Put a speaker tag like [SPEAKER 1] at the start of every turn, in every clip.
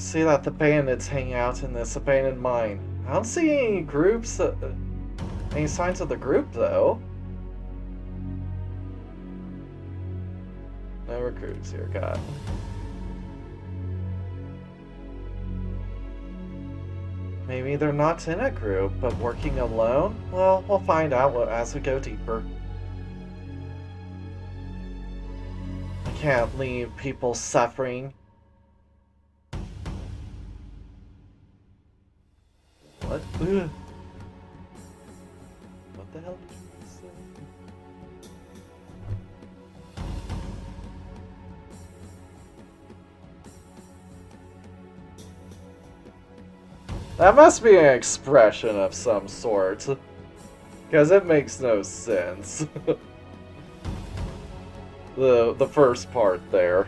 [SPEAKER 1] see that the bandits hang out in this abandoned mine. I don't see any groups, any signs of the group, though. No recruits here, God. Maybe they're not in a group, but working alone? Well, we'll find out as we go deeper. I can't leave people suffering. What? Ugh. What the hell did you say? That must be an expression of some sort. Because it makes no sense. the first part there.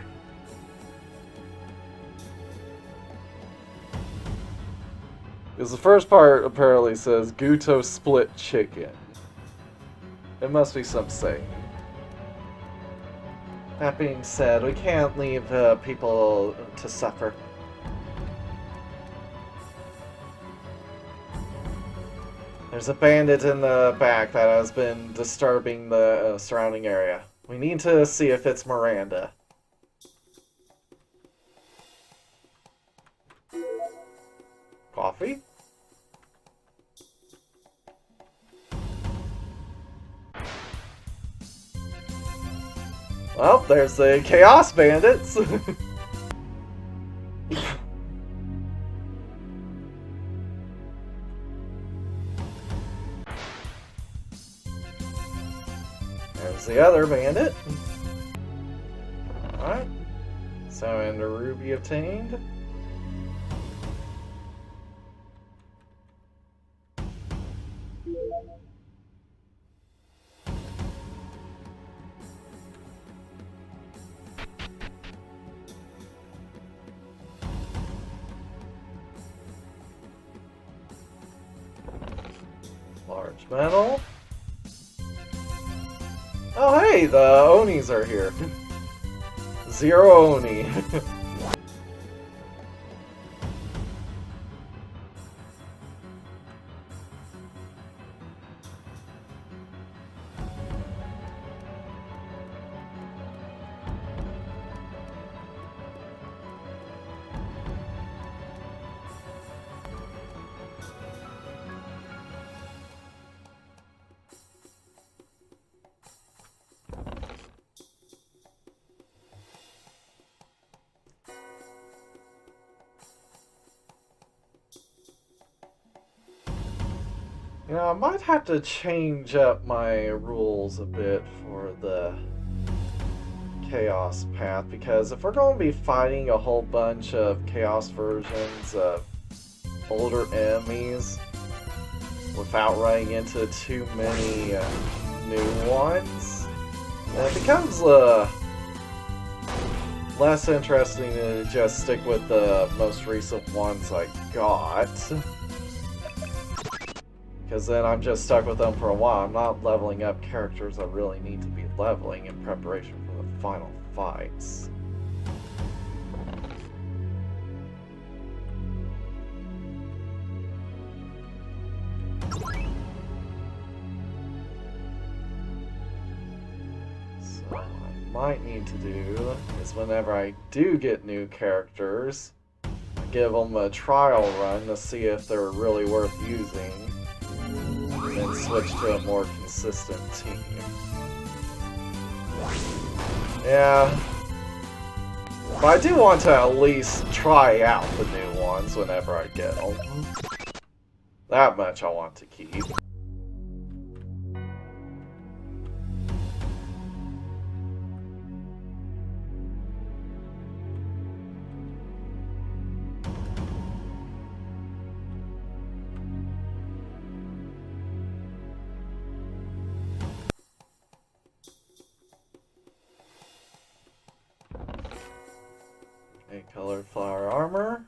[SPEAKER 1] Because the first part apparently says Guto split chicken. It must be some saying. That being said, we can't leave people to suffer. There's a bandit in the back that has been disturbing the surrounding area. We need to see if it's Miranda. Coffee? Well, there's the Chaos Bandits. There's the other bandit. Alright. So, and the ruby obtained. Large metal. Oh hey, the Onis are here. Zero Oni. You know, I might have to change up my rules a bit for the Chaos path, because if we're going to be fighting a whole bunch of Chaos versions of older enemies without running into too many new ones, then it becomes less interesting to just stick with the most recent ones I got. Because then I'm just stuck with them for a while. I'm not leveling up characters I really need to be leveling in preparation for the final fights. So what I might need to do is whenever I do get new characters, I give them a trial run to see if they're really worth using. And switch to a more consistent team. Yeah. But I do want to at least try out the new ones whenever I get them. That much I want to keep. A colored flower armor.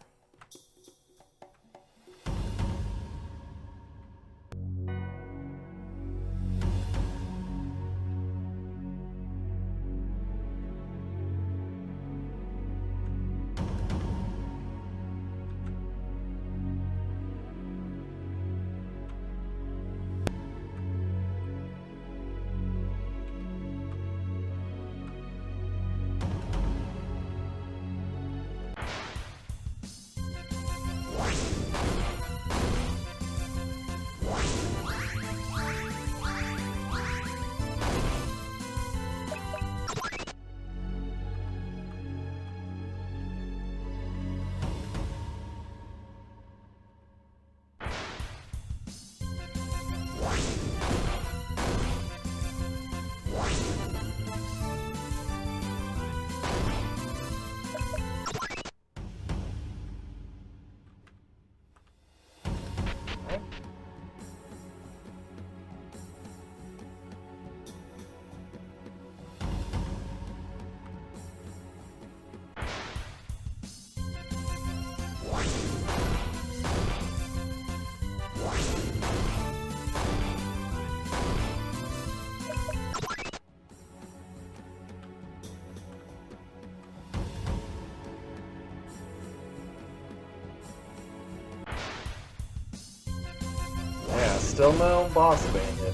[SPEAKER 1] Still no boss bandit.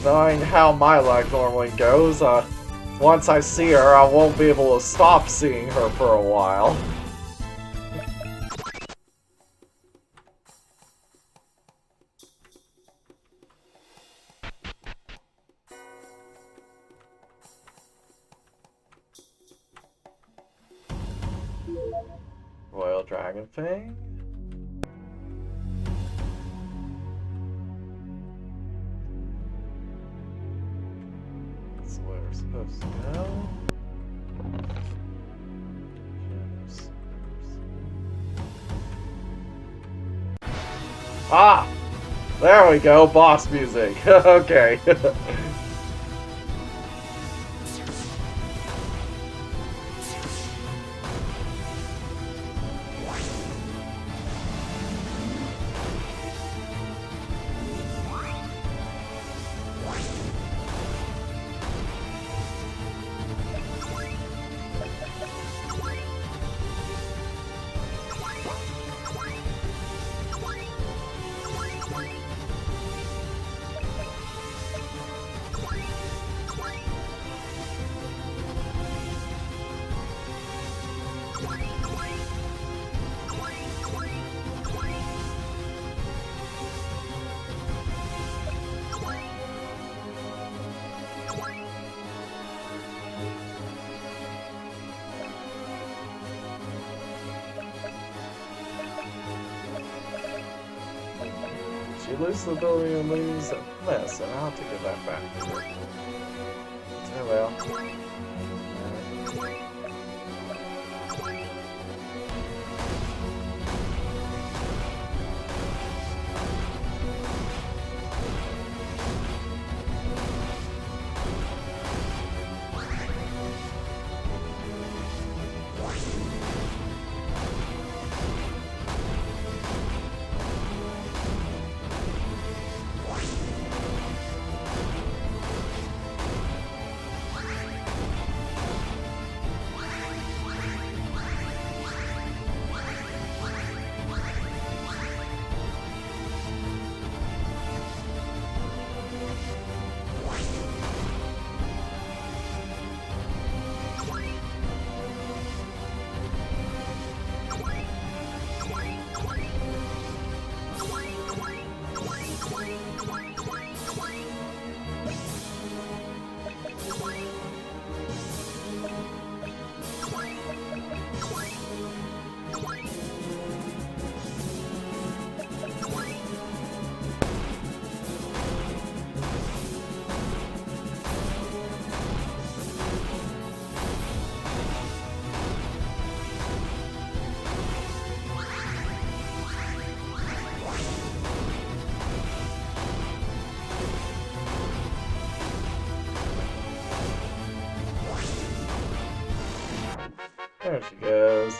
[SPEAKER 1] Knowing how my life normally goes, once I see her, I won't be able to stop seeing her for a while. Royal Dragon Fang. That's where we're supposed to go. Ah! There we go, boss music. Okay. She loses the ability to lose this, and I'll have to go that back. Oh well. There she goes.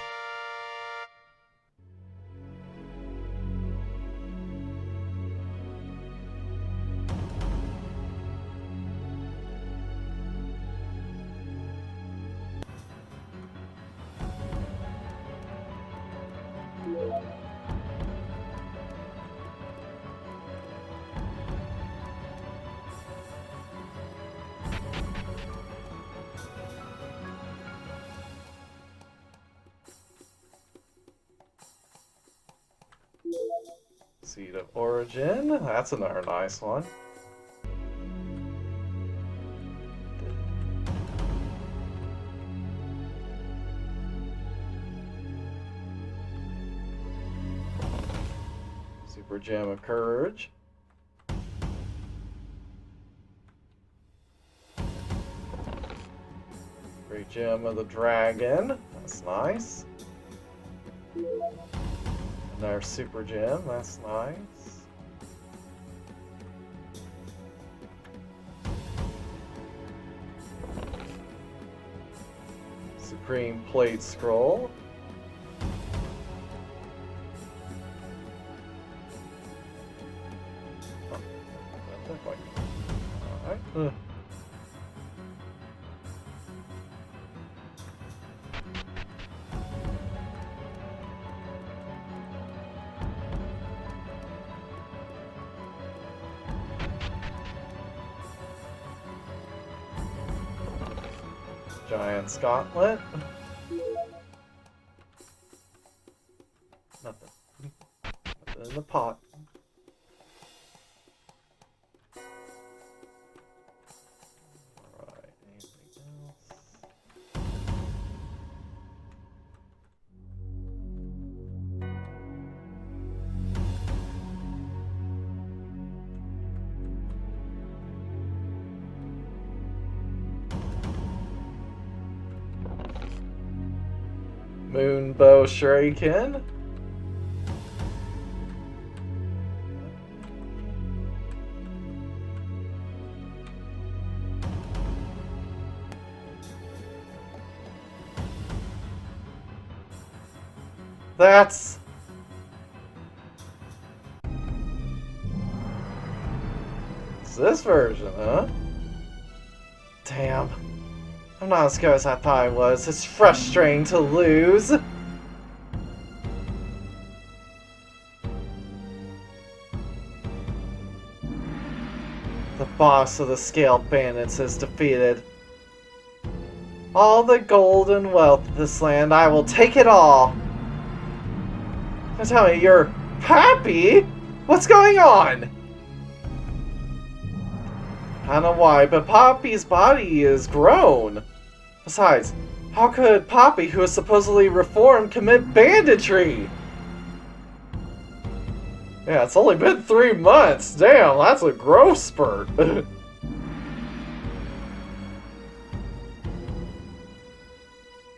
[SPEAKER 1] Seed of Origin, that's another nice one. Super Gem of Courage. Great Gem of the Dragon. That's nice. Another Super Gem. That's nice. Supreme Plate Scroll. Alright. Giant's Gauntlet. Nothing. Nothing in the pot. Alright, anything else? Moonbow Shuriken. That's... It's this version, huh? Damn. I'm not as good as I thought I was. It's frustrating to lose. The boss of the Scaled Bandits is defeated. All the gold and wealth of this land, I will take it all. Now tell me, you're Papi? What's going on? I don't know why, but Papi's body is grown. Besides, how could Papi, who is supposedly reformed, commit banditry? Yeah, it's only been 3 months. Damn, that's a growth spurt.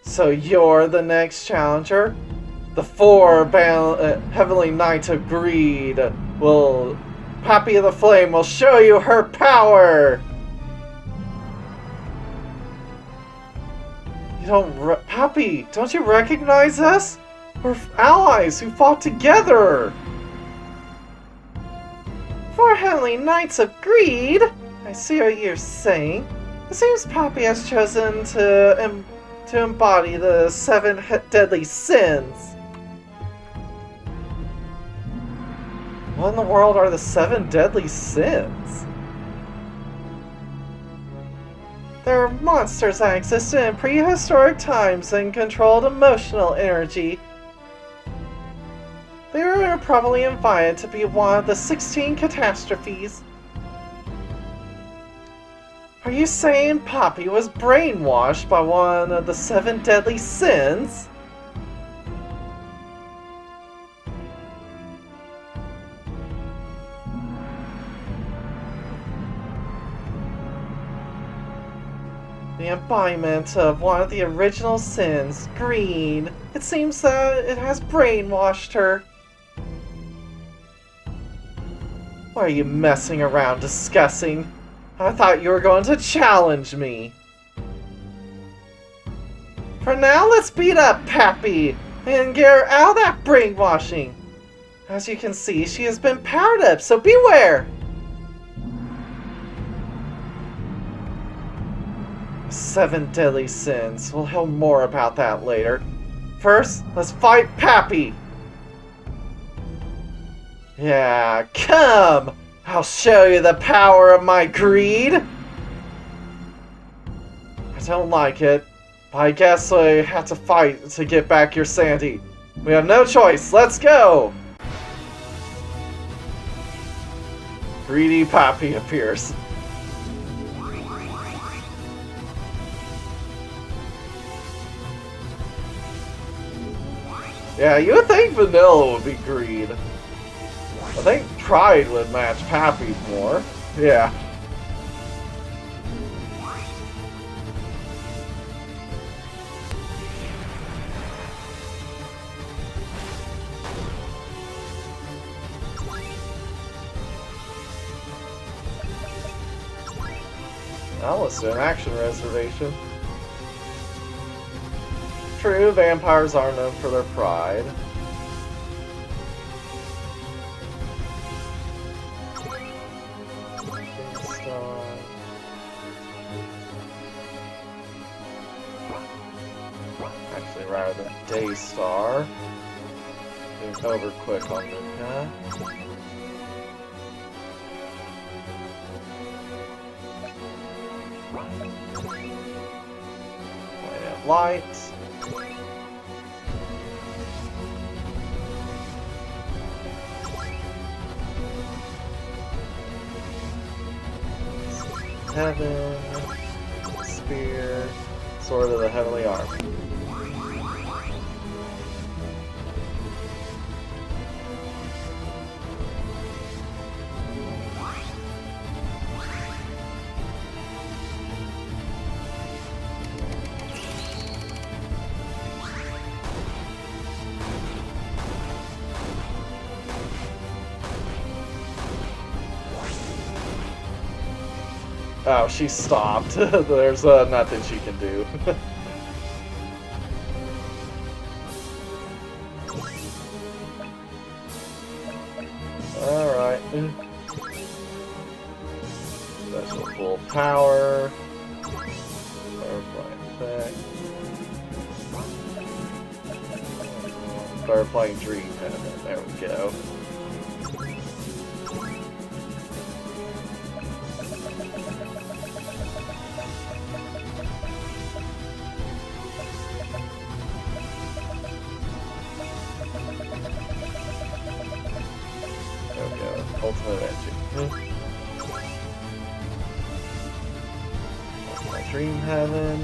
[SPEAKER 1] So you're the next challenger? The 4 Heavenly Knights of Greed will... Papi of the Flame will show you her power! You don't... Papi, don't you recognize us? We're allies who fought together! 4 Heavenly Knights of Greed? I see what you're saying. It seems Papi has chosen to embody the 7 deadly sins. What in the world are the 7 deadly sins? There are monsters that existed in prehistoric times and controlled emotional energy. They were probably invited to be one of the 16 catastrophes. Are you saying Papi was brainwashed by one of the 7 deadly sins? The embodiment of one of the original sins, greed. It seems that it has brainwashed her. Why are you messing around discussing? I thought you were going to challenge me. For now, let's beat up Papi and get her out of that brainwashing. As you can see, she has been powered up, so beware! 7 deadly sins. We'll hear more about that later. First, let's fight Papi! Yeah, come! I'll show you the power of my greed! I don't like it, but I guess I have to fight to get back your sanity. We have no choice, let's go! Greedy Papi appears. Yeah, you would think vanilla would be greed. I think pride would match Papi more. Yeah. Now let's do an action reservation. True, vampires are known for their pride. Actually, rather than Daystar. Doing over quick on Luca. Light. Heaven. Spear. Sword of the Heavenly Army. Oh, she stopped. There's nothing she can do. Alright. Special full power. Effect. Start playing Dream Heaven. There we go. Ultimate Edging. Dream Heaven.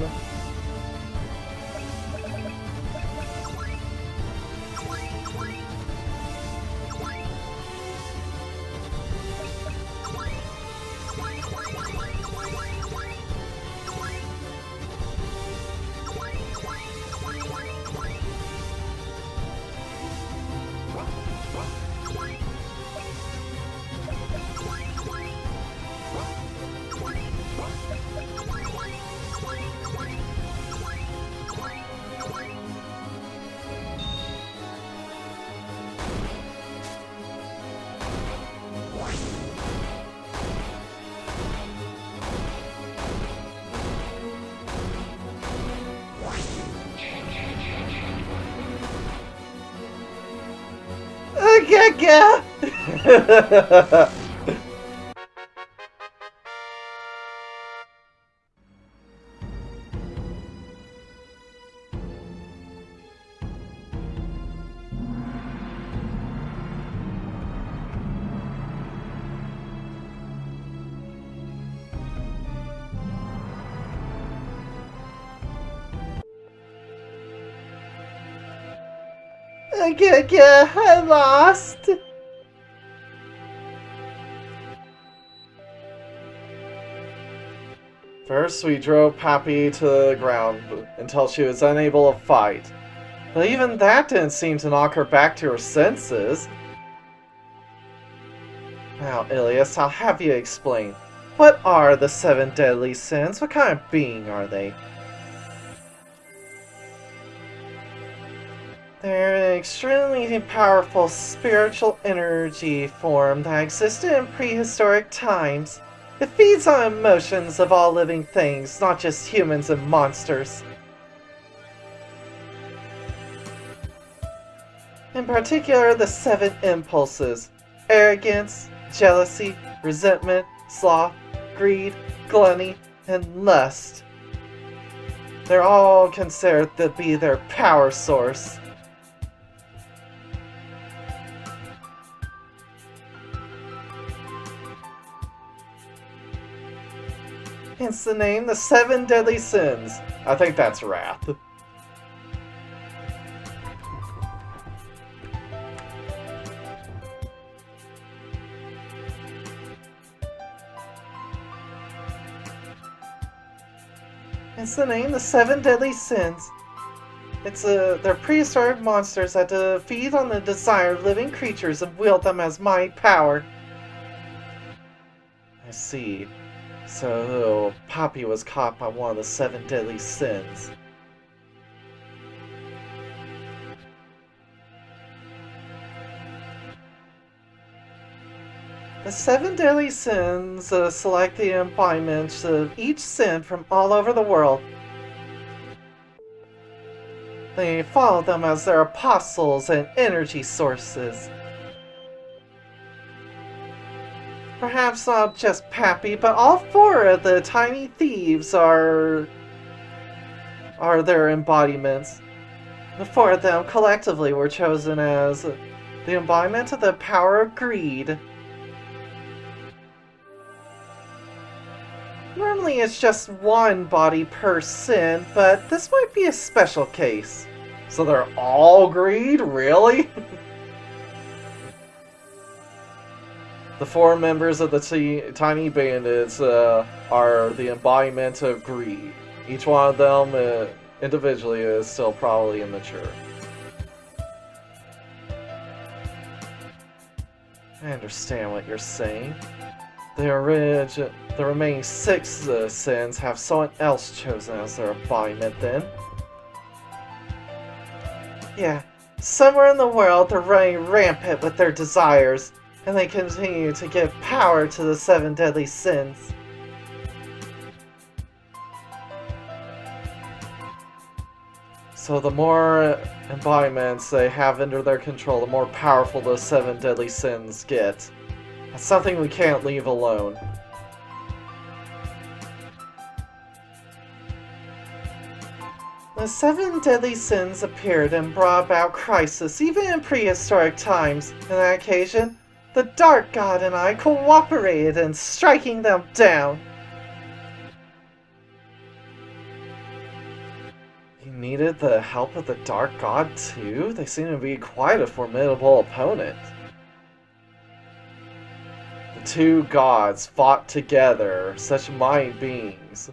[SPEAKER 1] Yeah. I lost. First, we drove Papi to the ground until she was unable to fight. But even that didn't seem to knock her back to her senses. Now, Ilias, I'll have you explain. What are the 7 deadly sins? What kind of being are they? They're an extremely powerful spiritual energy form that existed in prehistoric times. It feeds on emotions of all living things, not just humans and monsters. In particular, the 7 impulses: arrogance, jealousy, resentment, sloth, greed, gluttony, and lust. They're all considered to be their power source. Hence the name, the 7 deadly sins. I think that's wrath. It's the name, the Seven Deadly Sins. They're prehistoric monsters that feed on the desire of living creatures and wield them as mighty power. I see. So, Papi was caught by one of the Seven Deadly Sins. The Seven Deadly Sins select the embodiments of each sin from all over the world. They follow them as their apostles and energy sources. Perhaps not just Papi, but all four of the tiny thieves are their embodiments. The four of them collectively were chosen as the embodiment of the power of greed. Normally it's just one body per sin, but this might be a special case. So they're all greed? Really? The four members of the Tiny Bandits are the embodiment of greed. Each one of them individually is still probably immature. I understand what you're saying. The remaining six sins have someone else chosen as their embodiment then. Yeah, somewhere in the world they're running rampant with their desires, and they continue to give power to the Seven Deadly Sins. So the more embodiments they have under their control, the more powerful the Seven Deadly Sins get. That's something we can't leave alone. The Seven Deadly Sins appeared and brought about crisis even in prehistoric times. On that occasion, the Dark God and I cooperated in striking them down. You needed the help of the Dark God too? They seem to be quite a formidable opponent. The two gods fought together, such mighty beings.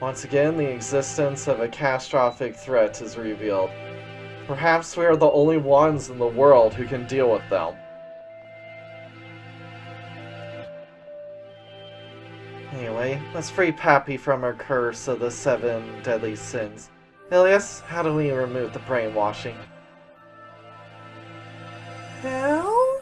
[SPEAKER 1] Once again, the existence of a catastrophic threat is revealed. Perhaps we are the only ones in the world who can deal with them. Anyway, let's free Papi from her curse of the Seven Deadly Sins. Ilias, how do we remove the brainwashing? How?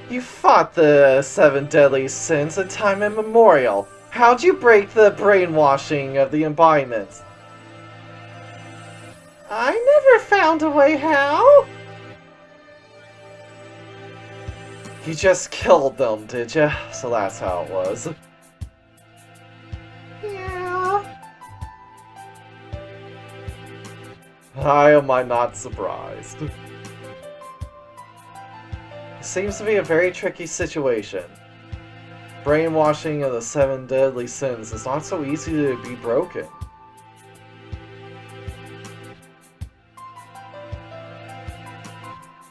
[SPEAKER 1] You fought the Seven Deadly Sins in time immemorial. How'd you break the brainwashing of the embodiments? I never found a way how. You just killed them, did ya? So that's how it was. Yeah. Why am I not surprised? It seems to be a very tricky situation. Brainwashing of the Seven Deadly Sins is not so easy to be broken.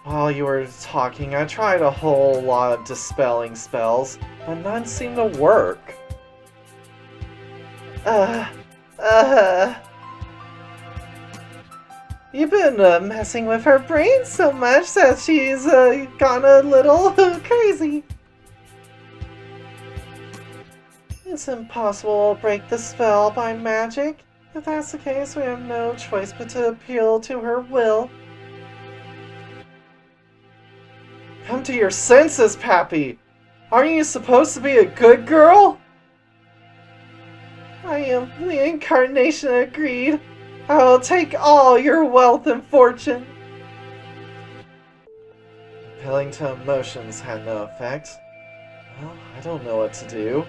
[SPEAKER 1] While you were talking, I tried a whole lot of dispelling spells, but none seemed to work. You've been messing with her brain so much that she's gone a little crazy. It's impossible to break the spell by magic. If that's the case, we have no choice but to appeal to her will. Come to your senses, Papi! Aren't you supposed to be a good girl? I am the incarnation of greed. I will take all your wealth and fortune. Appealing to emotions had no effect. Well, I don't know what to do.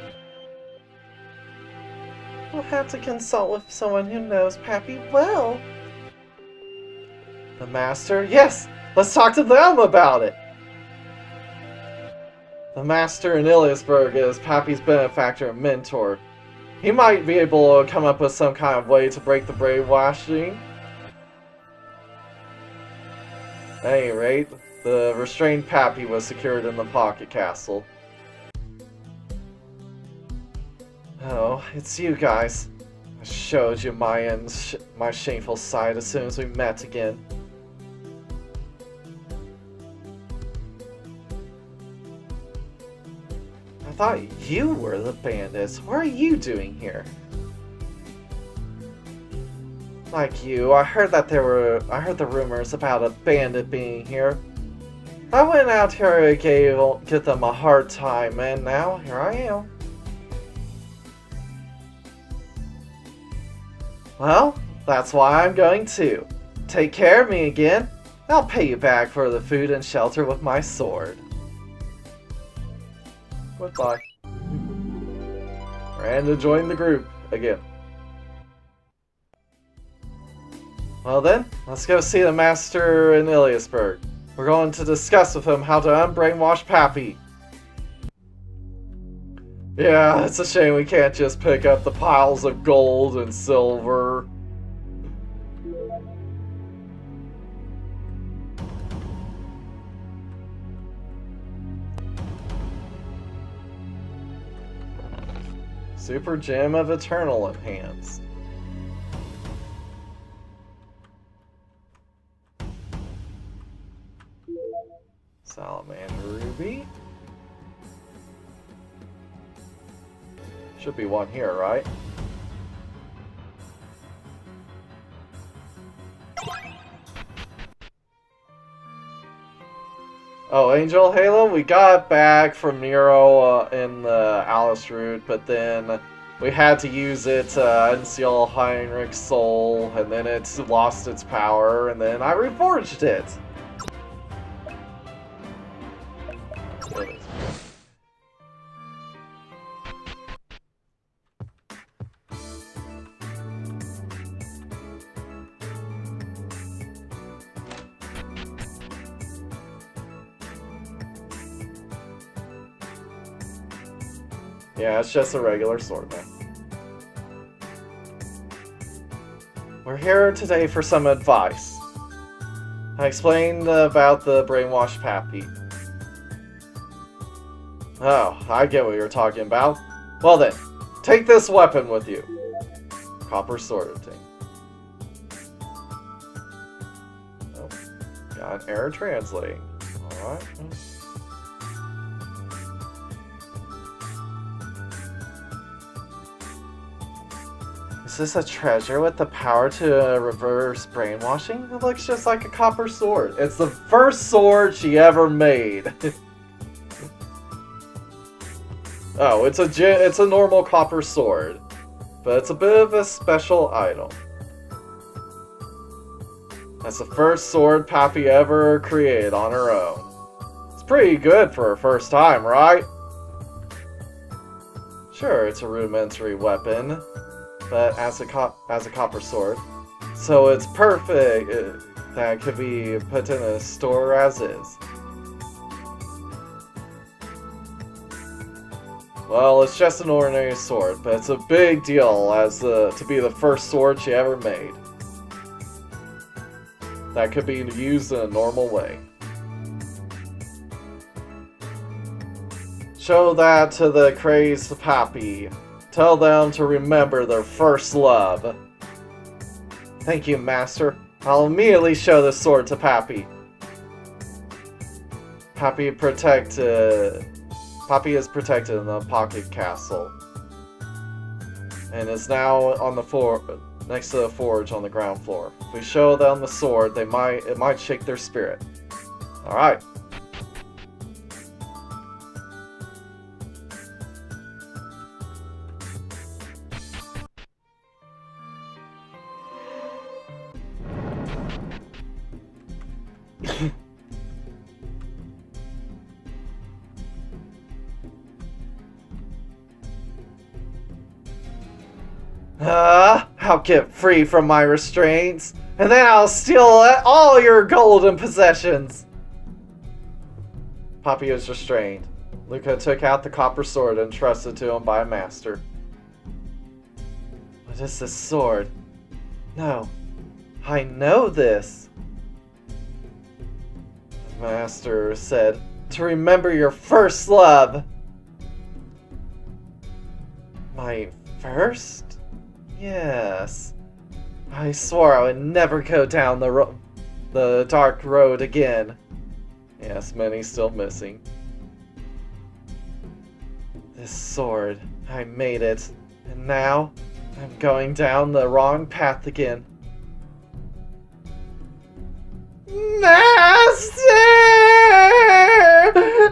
[SPEAKER 1] We'll have to consult with someone who knows Papi well. The Master? Yes! Let's talk to them about it! The Master in Iliasburg is Papi's benefactor and mentor. He might be able to come up with some kind of way to break the brainwashing. At any rate, the restrained Papi was secured in the pocket castle. Oh, it's you guys. I showed you my shameful side as soon as we met again. I thought you were the bandits. What are you doing here? Like you, I heard the rumors about a bandit being here. I went out here to give them a hard time, and now here I am. Well, that's why I'm going too. Take care of me again. I'll pay you back for the food and shelter with my sword. Goodbye. Ran to join the group again. Well then, let's go see the master in Iliasburg. We're going to discuss with him how to unbrainwash Papi. Yeah, it's a shame we can't just pick up the piles of gold and silver. Super Gem of Eternal enhanced. Salamander Ruby. Should be one here, right? Oh, Angel Halo, we got back from Nero in the Alice route, but then we had to use it to unseal Heinrich's soul, and then it lost its power, and then I reforged it. Yeah, it's just a regular sword, man. We're here today for some advice. I explained about the brainwashed Papi. Oh, I get what you're talking about. Well then, take this weapon with you. Copper sword thing. Oh, got an error translating. Alright. Is this a treasure with the power to reverse brainwashing? It looks just like a copper sword. It's the first sword she ever made. Oh, it's a normal copper sword, but it's a bit of a special item. That's the first sword Papi ever created on her own. It's pretty good for her first time, right? Sure, it's a rudimentary weapon, but as a copper sword, so it's perfect that could be put in a store as is. Well, it's just an ordinary sword, but it's a big deal to be the first sword she ever made. That could be used in a normal way. Show that to the crazed Papi. Tell them to remember their first love. Thank you, Master. I'll immediately show the sword to Papi. Papi is protected in the pocket castle, and is now on the floor next to the forge on the ground floor. If we show them the sword, it might shake their spirit. All right. I'll get free from my restraints, and then I'll steal all your golden possessions. Papi is restrained. Luca took out the copper sword entrusted to him by a master. What is this sword? No, I know this. Master said to remember your first love. My first? Yes. I swore I would never go down the dark road again. Yes, many's still missing. This sword, I made it, and now I'm going down the wrong path again. Master!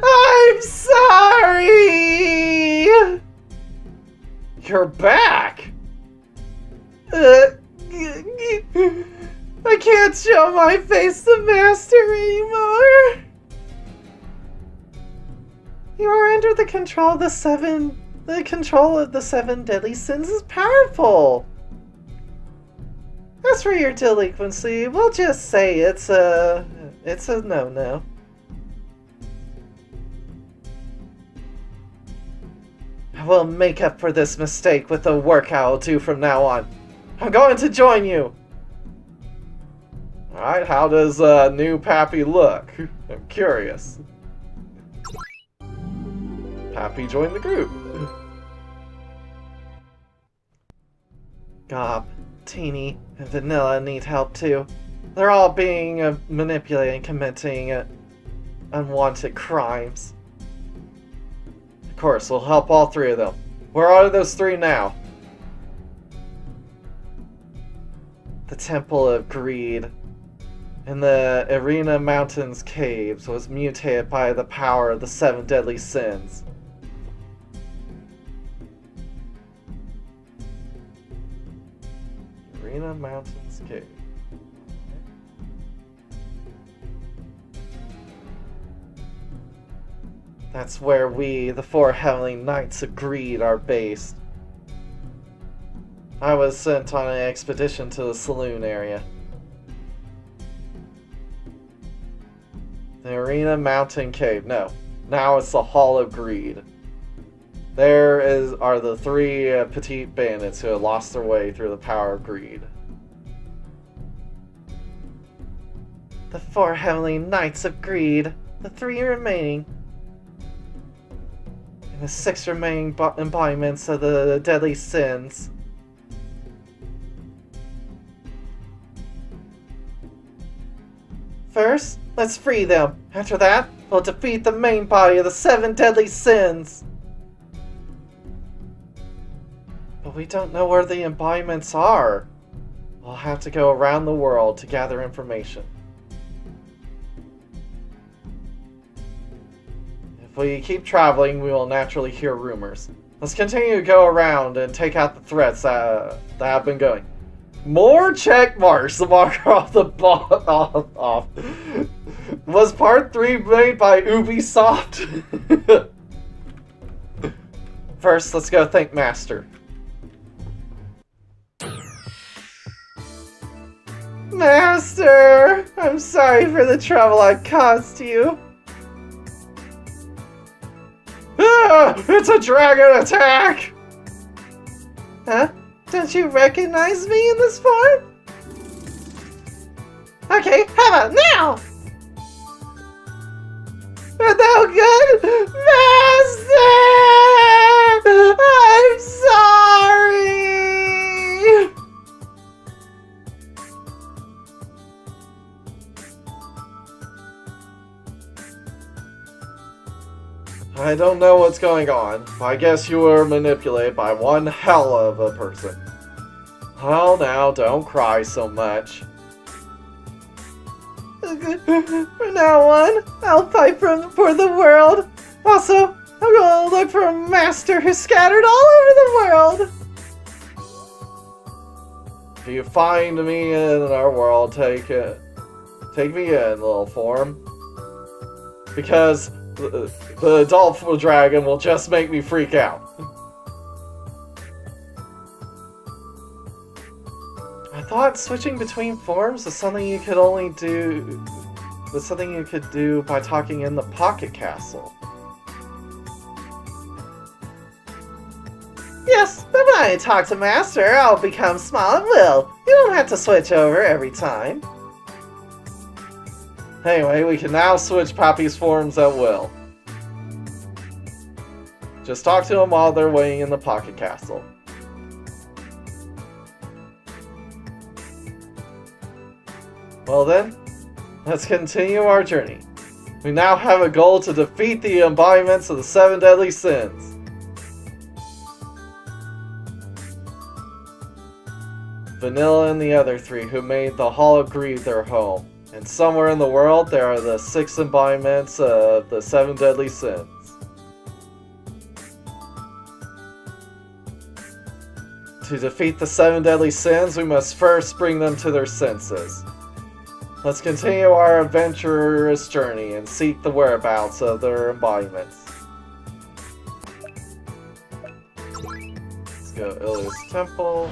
[SPEAKER 1] I'm sorry! You're back! I can't show my face to Master anymore! You are under the control of the seven deadly sins is powerful! As for your delinquency, we'll just say it's a no-no. I will make up for this mistake with the work I'll do from now on. I'm going to join you! Alright, how does new Papi look? I'm curious. Papi joined the group. Gob, Teeny, and Vanilla need help too. They're all being manipulated and committing unwanted crimes. Of course, we'll help all three of them. Where are those three now? The Temple of Greed in the Arena Mountains caves was mutated by the power of the 7 deadly sins. Arena Mountains cave. That's where we, the 4 Heavenly Knights of Greed, are based. I was sent on an expedition to the Saloon area. The Arena Mountain Cave. No. Now it's the Hall of Greed. There are the 3 petite bandits who have lost their way through the power of greed. The 4 Heavenly Knights of Greed. The 3 remaining. And the 6 remaining embodiments of the deadly sins. First, let's free them. After that, we'll defeat the main body of the 7 deadly sins. But we don't know where the embodiments are. We'll have to go around the world to gather information. If we keep traveling, we will naturally hear rumors. Let's continue to go around and take out the threats that have been going. More check marks to mark off the off. Was part 3 made by Ubisoft? First, let's go thank Master. Master! I'm sorry for the trouble I caused you. Ah! It's a dragon attack! Huh? Don't you recognize me in this form? Okay, how about now? No good? Master! I'm sorry! I don't know what's going on. I guess you were manipulated by one hell of a person. Well, now, don't cry so much. From now on, I'll fight for the world. Also, I'm gonna look for a master who's scattered all over the world. If you find me in our world, take me in, little form. Because the adult dragon will just make me freak out. I thought switching between forms was something you could do by talking in the Pocket Castle. Yes, but when I talk to Master, I'll become small at will. You don't have to switch over every time. Anyway, we can now switch Papi's forms at will. Just talk to them while they're waiting in the Pocket Castle. Well then, let's continue our journey. We now have a goal to defeat the embodiments of the 7 deadly sins. Vanilla and the other 3 who made the Hall of Greed their home. And somewhere in the world there are the 6 embodiments of the 7 deadly sins. To defeat the 7 deadly sins, we must first bring them to their senses. Let's continue our adventurous journey and seek the whereabouts of their embodiments. Let's go Ilia's Temple.